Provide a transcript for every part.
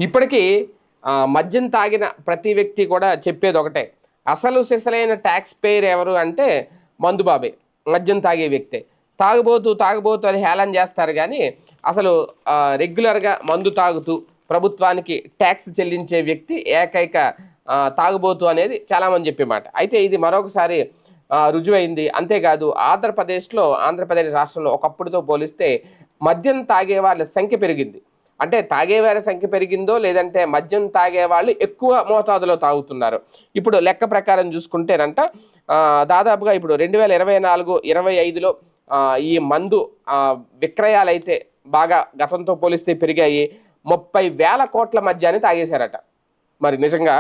ఇప్పటికీ మద్యం తాగిన ప్రతి వ్యక్తి కూడా చెప్పేది ఒకటే. అసలు సిసలైన ట్యాక్స్ పేయర్ ఎవరు అంటే మందుబాబే. మద్యం తాగే వ్యక్తే. తాగుబోతు, తాగుబోతు అని హేళన చేస్తారు గానీ, అసలు రెగ్యులర్‌గా మందు తాగుతూ ప్రభుత్వానికి ట్యాక్స్ చెల్లించే వ్యక్తి ఏకైక తాగుబోతు అనేది చాలామంది చెప్పే మాట. అయితే ఇది మరొకసారి రుజువైంది. అంతేకాదు ఆంధ్రప్రదేశ్ రాష్ట్రంలో ఒకప్పుడుతో పోలిస్తే మద్యం తాగే వాళ్ళ సంఖ్య పెరిగింది. అంటే తాగేవారి సంఖ్య పెరిగిందో లేదంటే మద్యం తాగేవాళ్ళు ఎక్కువ మోతాదులో తాగుతున్నారు. ఇప్పుడు లెక్క ప్రకారం చూసుకుంటేనంట దాదాపుగా ఇప్పుడు 2024, 25లో ఈ మందు విక్రయాలైతే బాగా గతంతో పోలిస్తే పెరిగాయి. 30,000 కోట్ల మద్యాన్ని తాగేశారట. మరి నిజంగా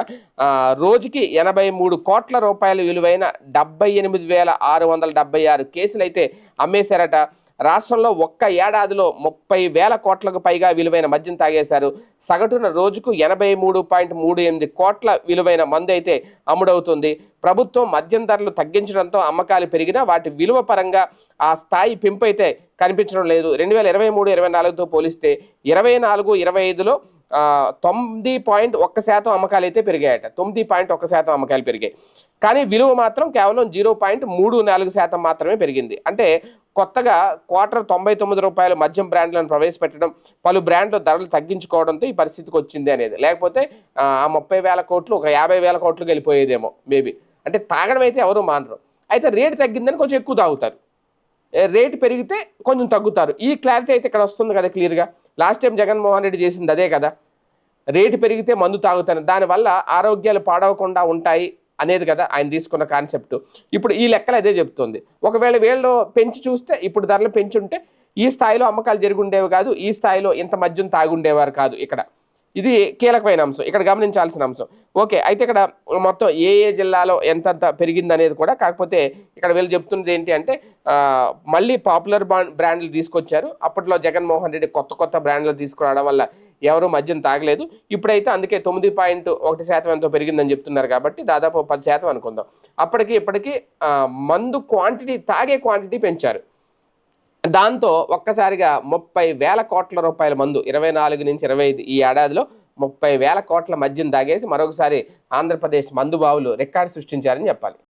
రోజుకి 83 కోట్ల రూపాయల విలువైన 78,676 కేసులైతే అమ్మేశారట. రాష్ట్రంలో ఒక్క ఏడాదిలో 30,000 కోట్లకు పైగా విలువైన మద్యం తాగేశారు. సగటున రోజుకు 83.38 కోట్ల విలువైన మందు అయితే అమ్ముడవుతుంది. ప్రభుత్వం మద్యం ధరలు తగ్గించడంతో అమ్మకాలు పెరిగినా వాటి విలువ పరంగా ఆ స్థాయి పెంపు అయితే కనిపించడం లేదు. 2023, 24తో పోలిస్తే 24, 25లో 9.1% అమ్మకాలు అయితే పెరిగాయట. 9.1% అమ్మకాలు పెరిగాయి. కానీ విలువ మాత్రం కేవలం 0.34% మాత్రమే పెరిగింది. అంటే కొత్తగా క్వార్టర్ ₹99 మద్యం బ్రాండ్లను ప్రవేశపెట్టడం, పలు బ్రాండ్ల ధరలు తగ్గించుకోవడంతో ఈ పరిస్థితికి వచ్చింది అనేది. లేకపోతే ఆ 30,000 కోట్లు ఒక 50,000 కోట్లకు వెళ్ళిపోయేదేమో మేబీ. అంటే తాగడం అయితే ఎవరు మానరు. అయితే రేటు తగ్గిందని కొంచెం ఎక్కువ తాగుతారు. రేటు పెరిగితే కొంచెం తగ్గుతారు. ఈ క్లారిటీ అయితే ఇక్కడ వస్తుంది కదా క్లియర్‌గా. లాస్ట్ టైం జగన్మోహన్ రెడ్డి చేసింది అదే కదా. రేటు పెరిగితే మందు తాగుతాను. దానివల్ల ఆరోగ్యాలు పాడవకుండా ఉంటాయి అనేది కదా ఆయన తీసుకున్న కాన్సెప్ట్. ఇప్పుడు ఈ లెక్కలు అదే చెప్తుంది. ఒకవేళ వీళ్ళు పెంచి చూస్తే ఇప్పుడు ధరలు పెంచుంటే ఈ స్థాయిలో అమ్మకాలు జరిగుండేవి కాదు. ఈ స్థాయిలో ఇంత మద్యం తాగుండేవారు కాదు ఇక్కడ. ఇది కీలకమైన అంశం. ఇక్కడ గమనించాల్సిన అంశం. ఓకే. అయితే ఇక్కడ మొత్తం ఏ జిల్లాలో ఎంతెంత పెరిగిందనేది కూడా కాకపోతే ఇక్కడ వీళ్ళు చెప్తున్నది ఏంటి అంటే మళ్ళీ పాపులర్ బ్రాండ్లు తీసుకొచ్చారు. అప్పట్లో జగన్మోహన్ రెడ్డి కొత్త బ్రాండ్లు తీసుకురావడం వల్ల ఎవరు మద్యం తాగలేదు. ఇప్పుడైతే అందుకే 9.1% ఎంతో పెరిగిందని చెప్తున్నారు కాబట్టి దాదాపు 10% అనుకుందాం. అప్పటికి ఇప్పటికి మందు తాగే క్వాంటిటీ పెంచారు. దాంతో ఒక్కసారిగా 30,000 కోట్ల రూపాయల మందు 24-25 ఈ ఏడాదిలో 30,000 కోట్ల మద్యం తాగేసి మరొకసారి ఆంధ్రప్రదేశ్ మందు బావులు రికార్డు సృష్టించారని చెప్పాలి.